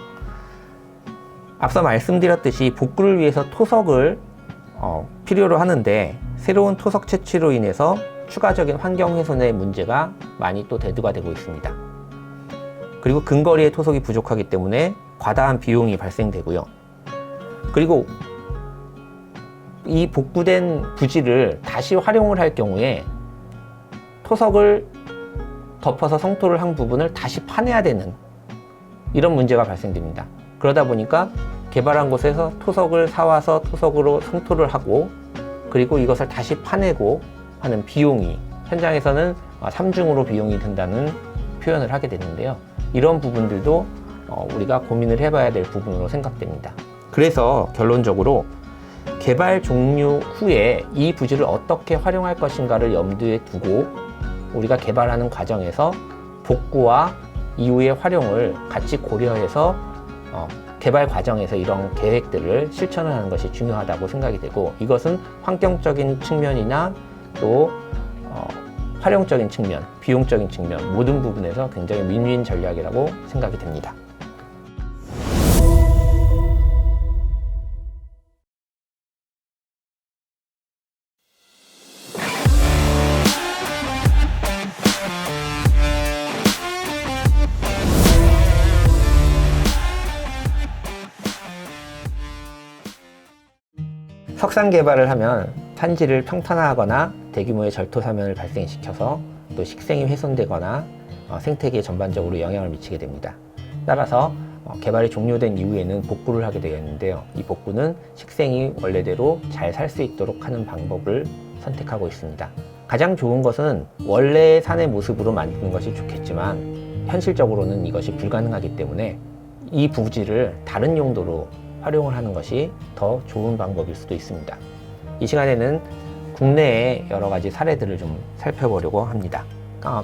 앞서 말씀드렸듯이 복구를 위해서 토석을 필요로 하는데 새로운 토석 채취로 인해서 추가적인 환경 훼손의 문제가 많이 또 대두가 되고 있습니다. 그리고 근거리의 토석이 부족하기 때문에 과다한 비용이 발생되고요. 그리고 이 복구된 부지를 다시 활용을 할 경우에 토석을 덮어서 성토를 한 부분을 다시 파내야 되는 이런 문제가 발생됩니다. 그러다 보니까 개발한 곳에서 토석을 사와서 토석으로 성토를 하고 그리고 이것을 다시 파내고 하는 비용이 현장에서는 3중으로 비용이 든다는 표현을 하게 되는데요. 이런 부분들도 우리가 고민을 해봐야 될 부분으로 생각됩니다. 그래서 결론적으로 개발 종료 후에 이 부지를 어떻게 활용할 것인가를 염두에 두고 우리가 개발하는 과정에서 복구와 이후의 활용을 같이 고려해서 개발 과정에서 이런 계획들을 실천을 하는 것이 중요하다고 생각이 되고 이것은 환경적인 측면이나 또 활용적인 측면, 비용적인 측면 모든 부분에서 굉장히 윈윈 전략이라고 생각이 됩니다. 석산 개발을 하면 산지를 평탄화하거나 대규모의 절토 사면을 발생시켜서 또 식생이 훼손되거나 생태계에 전반적으로 영향을 미치게 됩니다. 따라서 개발이 종료된 이후에는 복구를 하게 되어 있는데요. 이 복구는 식생이 원래대로 잘 살 수 있도록 하는 방법을 선택하고 있습니다. 가장 좋은 것은 원래의 산의 모습으로 만드는 것이 좋겠지만 현실적으로는 이것이 불가능하기 때문에 이 부지를 다른 용도로 활용을 하는 것이 더 좋은 방법일 수도 있습니다. 이 시간에는 국내의 여러 가지 사례들을 좀 살펴보려고 합니다.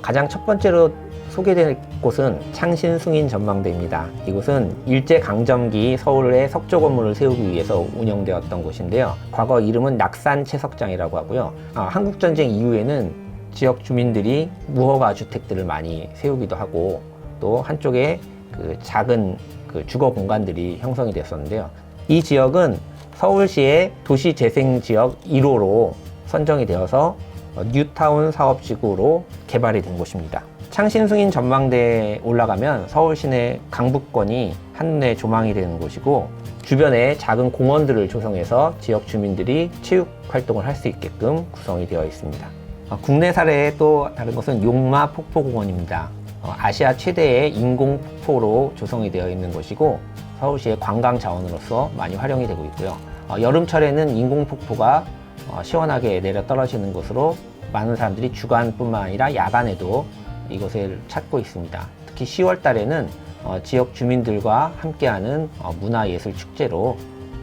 가장 첫 번째로 소개될 곳은 창신숭인 전망대입니다. 이곳은 일제강점기 서울에 석조 건물을 세우기 위해서 운영되었던 곳인데요. 과거 이름은 낙산 채석장이라고 하고요. 한국전쟁 이후에는 지역 주민들이 무허가 주택들을 많이 세우기도 하고 또 한쪽에 작은 주거 공간들이 형성이 됐었는데요. 이 지역은 서울시의 도시재생지역 1호로 선정이 되어서 뉴타운 사업지구로 개발이 된 곳입니다. 창신숭인 전망대에 올라가면 서울 시내 강북권이 한눈에 조망이 되는 곳이고 주변에 작은 공원들을 조성해서 지역 주민들이 체육 활동을 할 수 있게끔 구성이 되어 있습니다. 국내 사례의 또 다른 것은 용마 폭포공원입니다. 아시아 최대의 인공 폭포로 조성이 되어 있는 곳이고 서울시의 관광 자원으로서 많이 활용이 되고 있고요. 여름철에는 인공 폭포가 시원하게 내려 떨어지는 곳으로 많은 사람들이 주간뿐만 아니라 야간에도 이곳을 찾고 있습니다. 특히 10월 달에는 지역 주민들과 함께하는 문화예술 축제로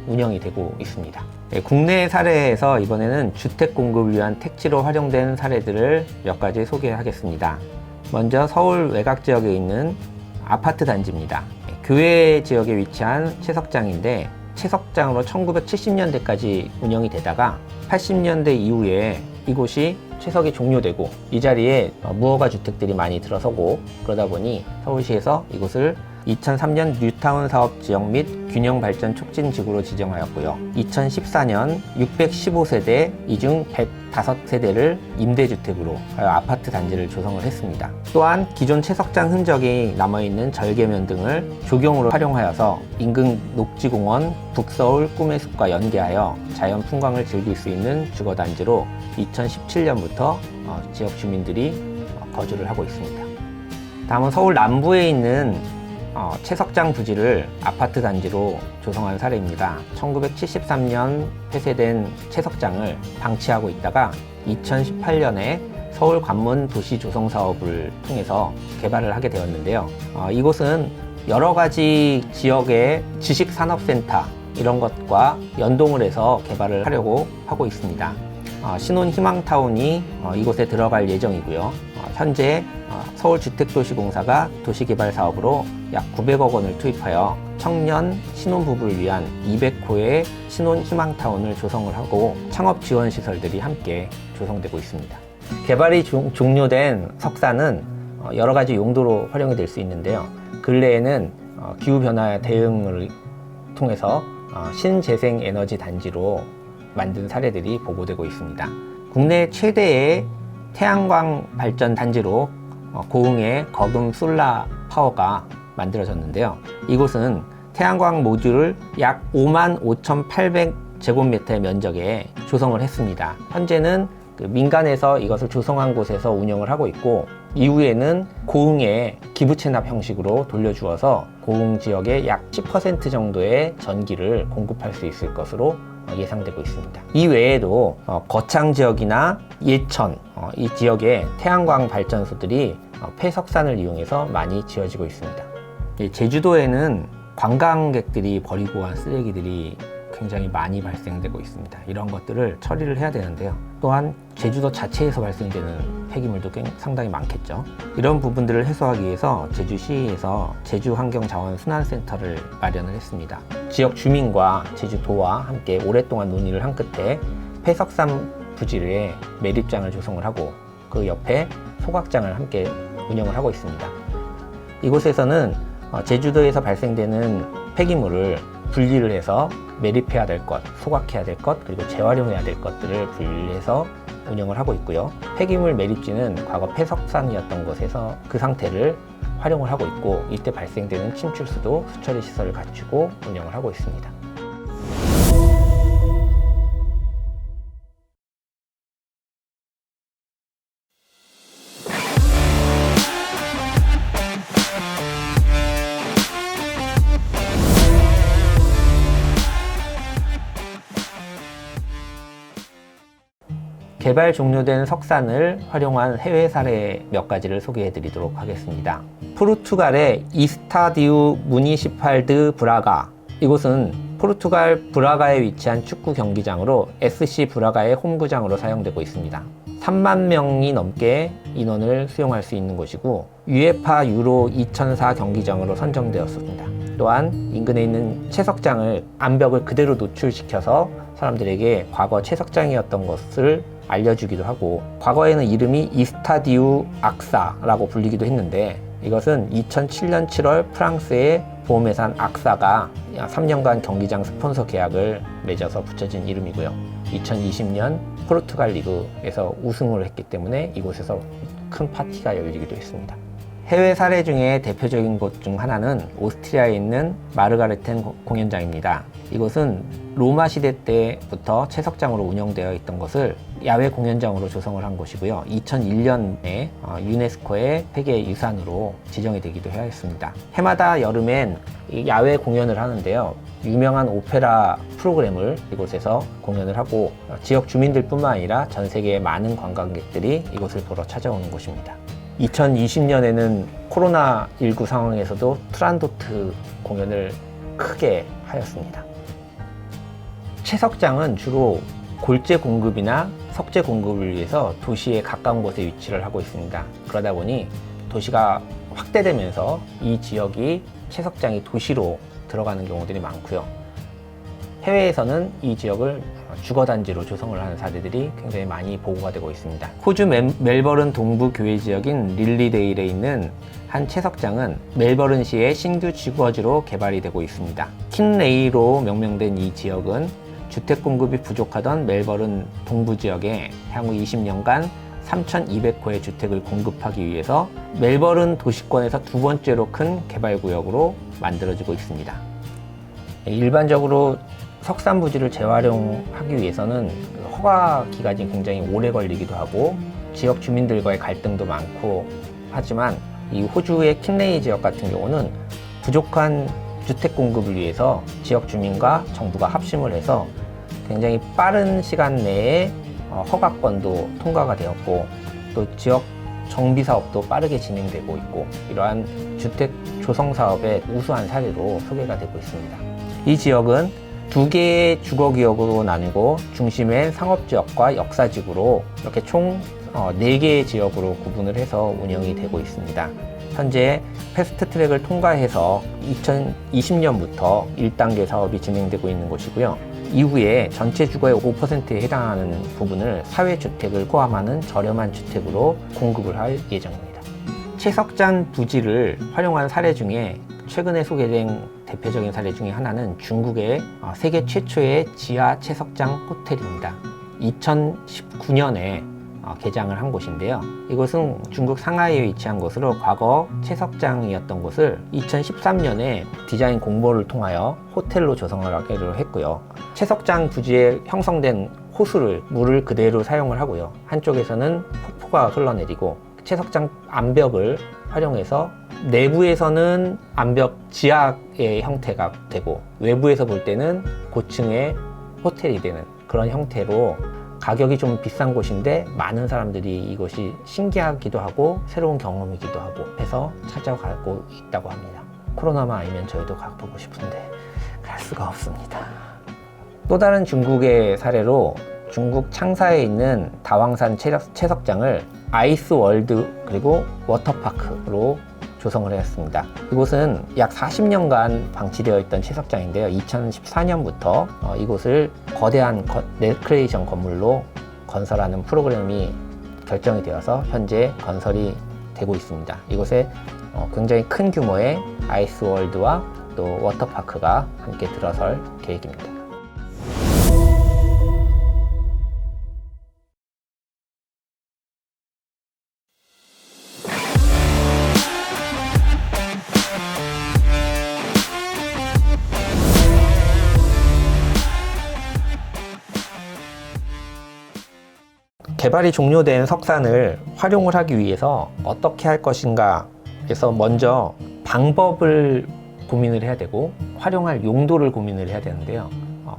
운영이 되고 있습니다. 네, 국내 사례에서 이번에는 주택 공급을 위한 택지로 활용된 사례들을 몇 가지 소개하겠습니다. 먼저 서울 외곽 지역에 있는 아파트 단지입니다. 교외 지역에 위치한 채석장인데 채석장으로 1970년대까지 운영이 되다가 80년대 이후에 이곳이 채석이 종료되고 이 자리에 무허가 주택들이 많이 들어서고 그러다 보니 서울시에서 이곳을 2003년 뉴타운 사업 지역 및 균형 발전 촉진 지구로 지정하였고요. 2014년 615세대 이 중 105세대를 임대주택으로 아파트 단지를 조성을 했습니다. 또한 기존 채석장 흔적이 남아있는 절개면 등을 조경으로 활용하여서 인근 녹지공원 북서울 꿈의 숲과 연계하여 자연 풍광을 즐길 수 있는 주거단지로 2017년부터 지역 주민들이 거주를 하고 있습니다. 다음은 서울 남부에 있는 채석장 부지를 아파트 단지로 조성한 사례입니다. 1973년 폐쇄된 채석장을 방치하고 있다가 2018년에 서울 관문 도시 조성 사업을 통해서 개발을 하게 되었는데요. 이곳은 여러 가지 지역의 지식산업센터 이런 것과 연동을 해서 개발을 하려고 하고 있습니다. 신혼희망타운이 이곳에 들어갈 예정이고요. 현재 서울주택도시공사가 도시개발 사업으로 약 900억 원을 투입하여 청년 신혼부부를 위한 200호의 신혼희망타운을 조성을 하고 창업지원시설들이 함께 조성되고 있습니다. 개발이 종료된 석산은 여러 가지 용도로 활용이 될 수 있는데요. 근래에는 기후변화 대응을 통해서 신재생에너지 단지로 만든 사례들이 보고되고 있습니다. 국내 최대의 태양광 발전 단지로 고흥의 거금 솔라 파워가 만들어졌는데요. 이곳은 태양광 모듈을 약 55,800제곱미터의 면적에 조성을 했습니다. 현재는 민간에서 이것을 조성한 곳에서 운영을 하고 있고 이후에는 고흥에 기부채납 형식으로 돌려주어서 고흥 지역의 약 10% 정도의 전기를 공급할 수 있을 것으로 예상되고 있습니다. 이 외에도 거창 지역이나 예천 이 지역에 태양광 발전소들이 폐석산을 이용해서 많이 지어지고 있습니다. 제주도에는 관광객들이 버리고 간 쓰레기들이 굉장히 많이 발생되고 있습니다. 이런 것들을 처리를 해야 되는데요. 또한 제주도 자체에서 발생되는 폐기물도 상당히 많겠죠. 이런 부분들을 해소하기 위해서 제주시에서 제주환경자원순환센터를 마련을 했습니다. 지역 주민과 제주도와 함께 오랫동안 논의를 한 끝에 폐석산 부지에 매립장을 조성을 하고 그 옆에 소각장을 함께 운영을 하고 있습니다. 이곳에서는 제주도에서 발생되는 폐기물을 분리를 해서 매립해야 될 것, 소각해야 될 것, 그리고 재활용해야 될 것들을 분리해서 운영을 하고 있고요. 폐기물 매립지는 과거 폐석산이었던 곳에서 그 상태를 활용을 하고 있고 이때 발생되는 침출수도 수처리 시설을 갖추고 운영을 하고 있습니다. 개발 종료된 석산을 활용한 해외 사례 몇 가지를 소개해 드리도록 하겠습니다. 포르투갈의 이스타디우 무니시팔 드 브라가, 이곳은 포르투갈 브라가에 위치한 축구 경기장으로 SC 브라가의 홈구장으로 사용되고 있습니다. 3만 명이 넘게 인원을 수용할 수 있는 곳이고 UEFA 유로 2004 경기장으로 선정되었습니다. 또한 인근에 있는 채석장을 암벽을 그대로 노출시켜서 사람들에게 과거 채석장이었던 것을 알려주기도 하고 과거에는 이름이 이스타디우 악사라고 불리기도 했는데 이것은 2007년 7월 프랑스의 보험회사 악사가 3년간 경기장 스폰서 계약을 맺어서 붙여진 이름이고요. 2020년 포르투갈 리그에서 우승을 했기 때문에 이곳에서 큰 파티가 열리기도 했습니다. 해외 사례 중에 대표적인 곳 중 하나는 오스트리아에 있는 마르가레텐 공연장입니다. 이곳은 로마 시대 때부터 채석장으로 운영되어 있던 것을 야외 공연장으로 조성을 한 곳이고요. 2001년에 유네스코의 세계유산으로 지정이 되기도 하였습니다. 해마다 여름엔 야외 공연을 하는데요. 유명한 오페라 프로그램을 이곳에서 공연을 하고 지역 주민들뿐만 아니라 전 세계의 많은 관광객들이 이곳을 보러 찾아오는 곳입니다. 2020년에는 코로나19 상황에서도 투란도트 공연을 크게 하였습니다. 채석장은 주로 골재 공급이나 석재 공급을 위해서 도시에 가까운 곳에 위치를 하고 있습니다. 그러다 보니 도시가 확대되면서 이 지역이 채석장이 도시로 들어가는 경우들이 많고요. 해외에서는 이 지역을 주거단지로 조성을 하는 사례들이 굉장히 많이 보고가 되고 있습니다. 호주 멜버른 동부 교외 지역인 릴리데일에 있는 한 채석장은 멜버른시의 신규 주거지로 개발이 되고 있습니다. 킨레이로 명명된 이 지역은 주택 공급이 부족하던 멜버른 동부 지역에 향후 20년간 3,200호의 주택을 공급하기 위해서 멜버른 도시권에서 두 번째로 큰 개발구역으로 만들어지고 있습니다. 일반적으로 석산 부지를 재활용하기 위해서는 허가 기간이 굉장히 오래 걸리기도 하고 지역 주민들과의 갈등도 많고 하지만 이 호주의 킨레이 지역 같은 경우는 부족한 주택 공급을 위해서 지역 주민과 정부가 합심을 해서 굉장히 빠른 시간 내에 허가권도 통과가 되었고 또 지역 정비 사업도 빠르게 진행되고 있고 이러한 주택 조성 사업의 우수한 사례로 소개가 되고 있습니다. 이 지역은 두 개의 주거구역으로 나뉘고 중심에 상업지역과 역사지구로 이렇게 총 4개의 지역으로 구분을 해서 운영이 되고 있습니다. 현재 패스트트랙을 통과해서 2020년부터 1단계 사업이 진행되고 있는 곳이고요. 이후에 전체 주거의 5%에 해당하는 부분을 사회주택을 포함하는 저렴한 주택으로 공급을 할 예정입니다. 채석장 부지를 활용한 사례 중에 최근에 소개된 대표적인 사례 중에 하나는 중국의 세계 최초의 지하 채석장 호텔입니다. 2019년에 개장을 한 곳인데요. 이곳은 중국 상하이에 위치한 곳으로 과거 채석장이었던 곳을 2013년에 디자인 공모를 통하여 호텔로 조성을 하기로 했고요. 채석장 부지에 형성된 호수를 물을 그대로 사용을 하고요. 한쪽에서는 폭포가 흘러내리고 채석장 암벽을 활용해서 내부에서는 암벽 지하의 형태가 되고 외부에서 볼 때는 고층의 호텔이 되는 그런 형태로 가격이 좀 비싼 곳인데 많은 사람들이 이것이 신기하기도 하고 새로운 경험이기도 하고 해서 찾아가고 있다고 합니다. 코로나만 아니면 저희도 가보고 싶은데 갈 수가 없습니다. 또 다른 중국의 사례로 중국 창사에 있는 다왕산 채석장을 아이스 월드 그리고 워터파크로 조성을 했습니다. 이곳은 약 40년간 방치되어 있던 채석장인데요. 2014년부터 이곳을 거대한 레크레이션 건물로 건설하는 프로그램이 결정이 되어서 현재 건설이 되고 있습니다. 이곳에 굉장히 큰 규모의 아이스 월드와 또 워터파크가 함께 들어설 계획입니다. 개발이 종료된 석산을 활용을 하기 위해서 어떻게 할 것인가 해서 먼저 방법을 고민을 해야 되고 활용할 용도를 고민을 해야 되는데요.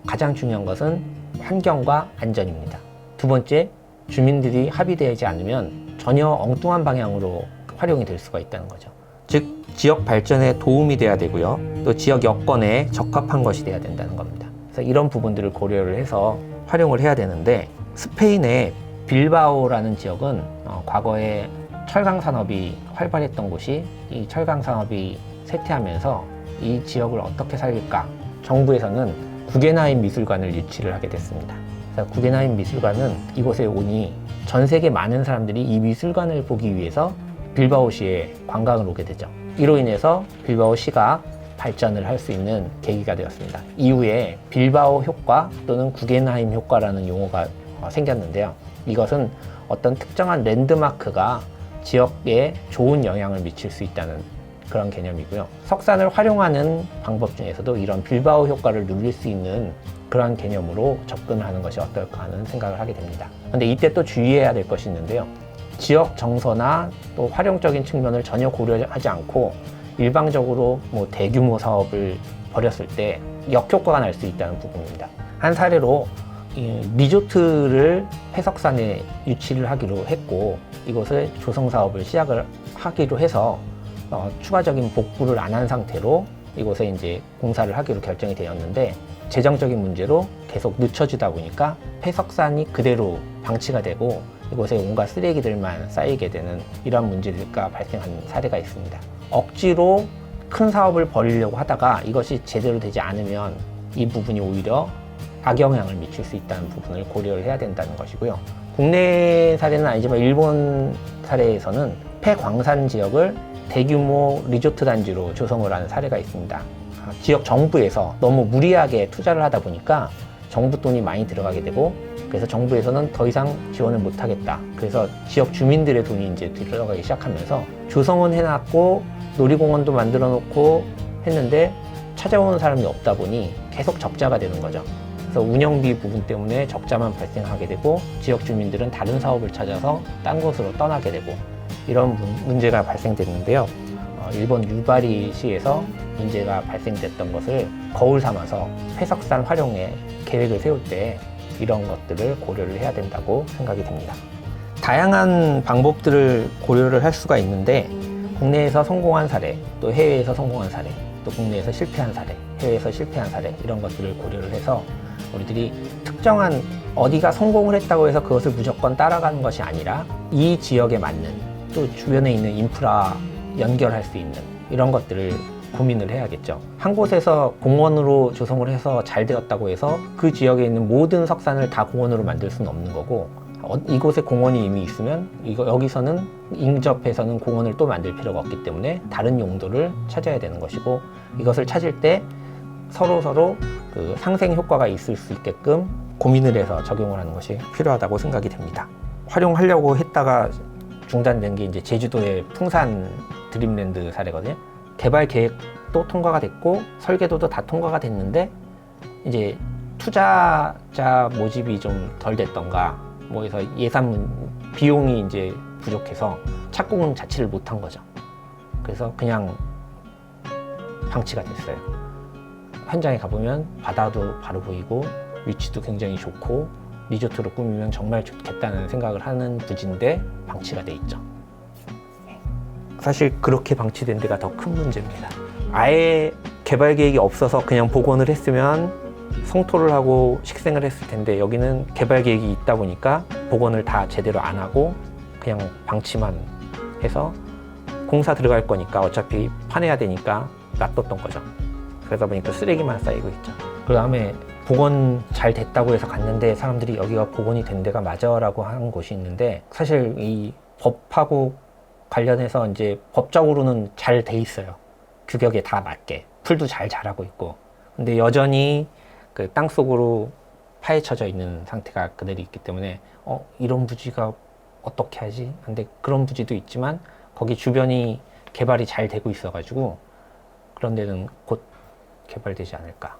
가장 중요한 것은 환경과 안전입니다. 두 번째, 주민들이 합의되지 않으면 전혀 엉뚱한 방향으로 활용이 될 수가 있다는 거죠. 즉 지역 발전에 도움이 돼야 되고요. 또 지역 여건에 적합한 것이 돼야 된다는 겁니다. 그래서 이런 부분들을 고려를 해서 활용을 해야 되는데 스페인의 빌바오라는 지역은 과거에 철강 산업이 활발했던 곳이 이 철강 산업이 쇠퇴하면서 이 지역을 어떻게 살릴까? 정부에서는 구겐하임 미술관을 유치를 하게 됐습니다. 그래서 구겐하임 미술관은 이곳에 오니 전 세계 많은 사람들이 이 미술관을 보기 위해서 빌바오시에 관광을 오게 되죠. 이로 인해서 빌바오시가 발전을 할 수 있는 계기가 되었습니다. 이후에 빌바오 효과 또는 구겐하임 효과라는 용어가 생겼는데요. 이것은 어떤 특정한 랜드마크가 지역에 좋은 영향을 미칠 수 있다는 그런 개념이고요. 석산을 활용하는 방법 중에서도 이런 빌바오 효과를 누릴 수 있는 그런 개념으로 접근을 하는 것이 어떨까 하는 생각을 하게 됩니다. 그런데 이때 또 주의해야 될 것이 있는데요. 지역 정서나 또 활용적인 측면을 전혀 고려하지 않고 일방적으로 대규모 사업을 벌였을 때 역효과가 날 수 있다는 부분입니다. 한 사례로 리조트를 폐석산에 유치를 하기로 했고 이곳을 조성 사업을 시작을 하기로 해서 추가적인 복구를 안 한 상태로 이곳에 이제 공사를 하기로 결정이 되었는데 재정적인 문제로 계속 늦춰지다 보니까 폐석산이 그대로 방치가 되고 이곳에 온갖 쓰레기들만 쌓이게 되는 이런 문제가 발생한 사례가 있습니다. 억지로 큰 사업을 벌이려고 하다가 이것이 제대로 되지 않으면 이 부분이 오히려 악영향을 미칠 수 있다는 부분을 고려를 해야 된다는 것이고요. 국내 사례는 아니지만 일본 사례에서는 폐광산 지역을 대규모 리조트 단지로 조성을 하는 사례가 있습니다. 지역 정부에서 너무 무리하게 투자를 하다 보니까 정부 돈이 많이 들어가게 되고 그래서 정부에서는 더 이상 지원을 못 하겠다. 그래서 지역 주민들의 돈이 이제 들어가기 시작하면서 조성은 해놨고 놀이공원도 만들어 놓고 했는데 찾아오는 사람이 없다 보니 계속 적자가 되는 거죠. 그래서 운영비 부분 때문에 적자만 발생하게 되고 지역 주민들은 다른 사업을 찾아서 딴 곳으로 떠나게 되고 이런 문제가 발생됐는데요. 일본 유바리시에서 문제가 발생됐던 것을 거울 삼아서 폐석산 활용에 계획을 세울 때 이런 것들을 고려를 해야 된다고 생각이 됩니다. 다양한 방법들을 고려를 할 수가 있는데 국내에서 성공한 사례, 또 해외에서 성공한 사례, 또 국내에서 실패한 사례, 해외에서 실패한 사례 이런 것들을 고려를 해서 우리들이 특정한 어디가 성공을 했다고 해서 그것을 무조건 따라가는 것이 아니라 이 지역에 맞는 또 주변에 있는 인프라 연결할 수 있는 이런 것들을 고민을 해야겠죠. 한 곳에서 공원으로 조성을 해서 잘 되었다고 해서 그 지역에 있는 모든 석산을 다 공원으로 만들 수는 없는 거고 이곳에 공원이 이미 있으면 여기서는 인접해서는 공원을 또 만들 필요가 없기 때문에 다른 용도를 찾아야 되는 것이고 이것을 찾을 때 서로 그 상생 효과가 있을 수 있게끔 고민을 해서 적용을 하는 것이 필요하다고 생각이 됩니다. 활용하려고 했다가 중단된 게 이제 제주도의 풍산 드림랜드 사례거든요. 개발 계획도 통과가 됐고 설계도도 다 통과가 됐는데 이제 투자자 모집이 좀 덜 됐던가 뭐 해서 비용이 이제 부족해서 착공 자체를 못한 거죠. 그래서 그냥 방치가 됐어요. 현장에 가보면 바다도 바로 보이고 위치도 굉장히 좋고 리조트로 꾸미면 정말 좋겠다는 생각을 하는 부지인데 방치가 돼 있죠. 사실 그렇게 방치된 데가 더 큰 문제입니다. 아예 개발 계획이 없어서 그냥 복원을 했으면 성토를 하고 식생을 했을 텐데 여기는 개발 계획이 있다 보니까 복원을 다 제대로 안 하고 그냥 방치만 해서 공사 들어갈 거니까 어차피 파내야 되니까 놔뒀던 거죠. 그러다 보니까 쓰레기만 쌓이고 있죠. 그 다음에 복원 잘 됐다고 해서 갔는데 사람들이 여기가 복원이 된 데가 맞아 라고 하는 곳이 있는데 사실 이 법하고 관련해서 이제 법적으로는 잘 돼 있어요. 규격에 다 맞게 풀도 잘 자라고 있고 근데 여전히 그 땅속으로 파헤쳐져 있는 상태가 그대로 있기 때문에 이런 부지가 어떻게 하지? 근데 그런 부지도 있지만 거기 주변이 개발이 잘 되고 있어 가지고 그런 데는 곧 개발되지 않을까